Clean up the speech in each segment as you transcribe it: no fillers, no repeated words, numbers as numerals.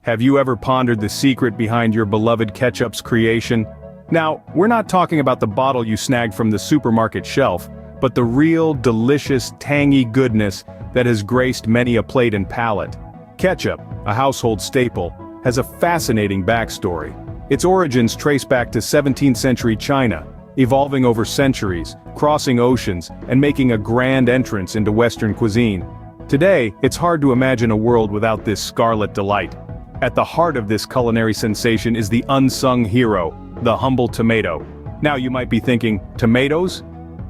Have you ever pondered the secret behind your beloved ketchup's creation? Now, we're not talking about the bottle you snagged from the supermarket shelf, but the real, delicious, tangy goodness that has graced many a plate and palate. Ketchup, a household staple, has a fascinating backstory. Its origins trace back to 17th century China, evolving over centuries, crossing oceans, and making a grand entrance into Western cuisine. Today, it's hard to imagine a world without this scarlet delight. At the heart of this culinary sensation is the unsung hero, the humble tomato. Now you might be thinking, tomatoes?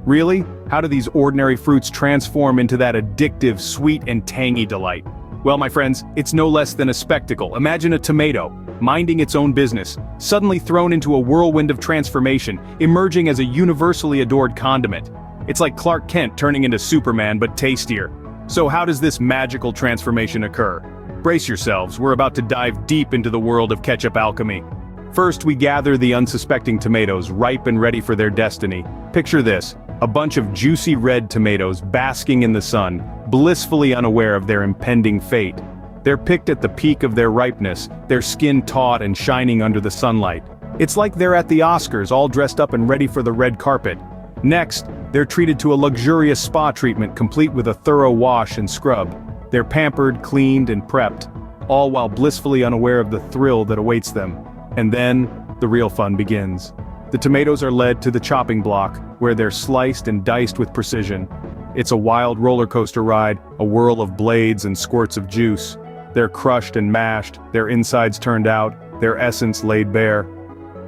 Really? How do these ordinary fruits transform into that addictive, sweet and tangy delight? Well, my friends, it's no less than a spectacle. Imagine a tomato, minding its own business, suddenly thrown into a whirlwind of transformation, emerging as a universally adored condiment. It's like Clark Kent turning into Superman, but tastier. So how does this magical transformation occur? Brace yourselves, we're about to dive deep into the world of ketchup alchemy. First, we gather the unsuspecting tomatoes, ripe and ready for their destiny. Picture this, a bunch of juicy red tomatoes basking in the sun, blissfully unaware of their impending fate. They're picked at the peak of their ripeness, their skin taut and shining under the sunlight. It's like they're at the Oscars, all dressed up and ready for the red carpet. Next, they're treated to a luxurious spa treatment complete with a thorough wash and scrub. They're pampered, cleaned, and prepped, all while blissfully unaware of the thrill that awaits them. And then, the real fun begins. The tomatoes are led to the chopping block, where they're sliced and diced with precision. It's a wild roller coaster ride, a whirl of blades and squirts of juice. They're crushed and mashed, their insides turned out, their essence laid bare.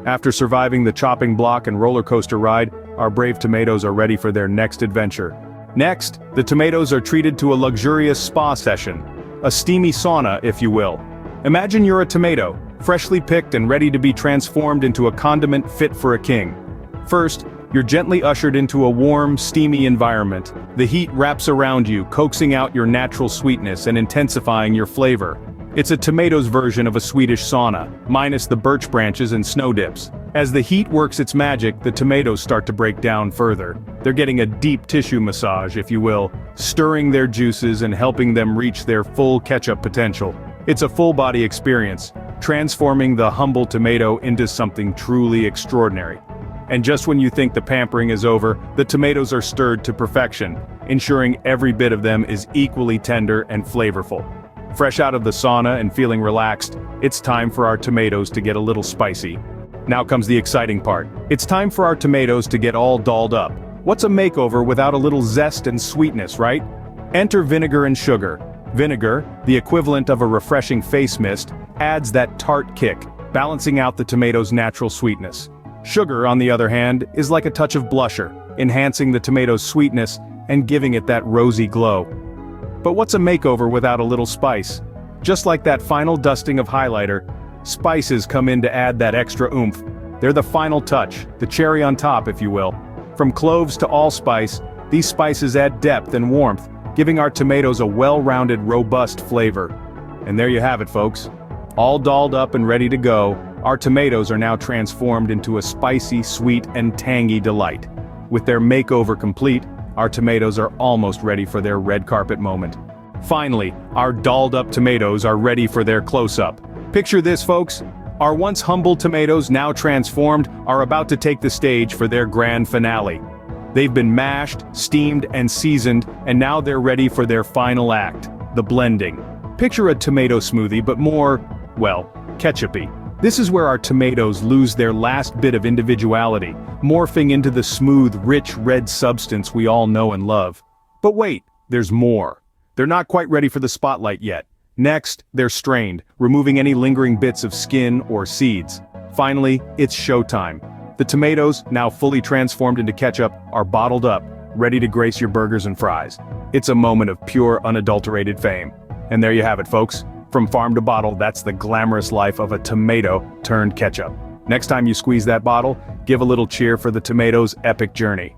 After surviving the chopping block and roller coaster ride, our brave tomatoes are ready for their next adventure. Next, the tomatoes are treated to a luxurious spa session. A steamy sauna, if you will. Imagine you're a tomato, freshly picked and ready to be transformed into a condiment fit for a king. First, you're gently ushered into a warm, steamy environment. The heat wraps around you, coaxing out your natural sweetness and intensifying your flavor. It's a tomato's version of a Swedish sauna, minus the birch branches and snow dips. As the heat works its magic, the tomatoes start to break down further. They're getting a deep tissue massage, if you will, stirring their juices and helping them reach their full ketchup potential. It's a full-body experience, transforming the humble tomato into something truly extraordinary. And just when you think the pampering is over, the tomatoes are stirred to perfection, ensuring every bit of them is equally tender and flavorful. Fresh out of the sauna and feeling relaxed, it's time for our tomatoes to get a little spicy. Now comes the exciting part. It's time for our tomatoes to get all dolled up. What's a makeover without a little zest and sweetness, right? Enter vinegar and sugar. Vinegar, the equivalent of a refreshing face mist, adds that tart kick, balancing out the tomato's natural sweetness. Sugar, on the other hand, is like a touch of blusher, enhancing the tomato's sweetness and giving it that rosy glow. But what's a makeover without a little spice? Just like that final dusting of highlighter, spices come in to add that extra oomph. They're the final touch, the cherry on top, if you will. From cloves to allspice, these spices add depth and warmth, giving our tomatoes a well-rounded, robust flavor. And there you have it, folks. All dolled up and ready to go, our tomatoes are now transformed into a spicy, sweet, and tangy delight. With their makeover complete, our tomatoes are almost ready for their red carpet moment. Finally, our dolled up tomatoes are ready for their close-up. Picture this, folks. Our once humble tomatoes, now transformed, are about to take the stage for their grand finale. They've been mashed, steamed, and seasoned, and now they're ready for their final act, the blending. Picture a tomato smoothie, but more, well, ketchup-y. This is where our tomatoes lose their last bit of individuality, morphing into the smooth, rich red substance we all know and love. But wait, there's more. They're not quite ready for the spotlight yet. Next, they're strained, removing any lingering bits of skin or seeds. Finally, it's showtime. The tomatoes, now fully transformed into ketchup, are bottled up, ready to grace your burgers and fries. It's a moment of pure, unadulterated fame. And there you have it, folks. From farm to bottle, that's the glamorous life of a tomato turned ketchup. Next time you squeeze that bottle, give a little cheer for the tomato's epic journey.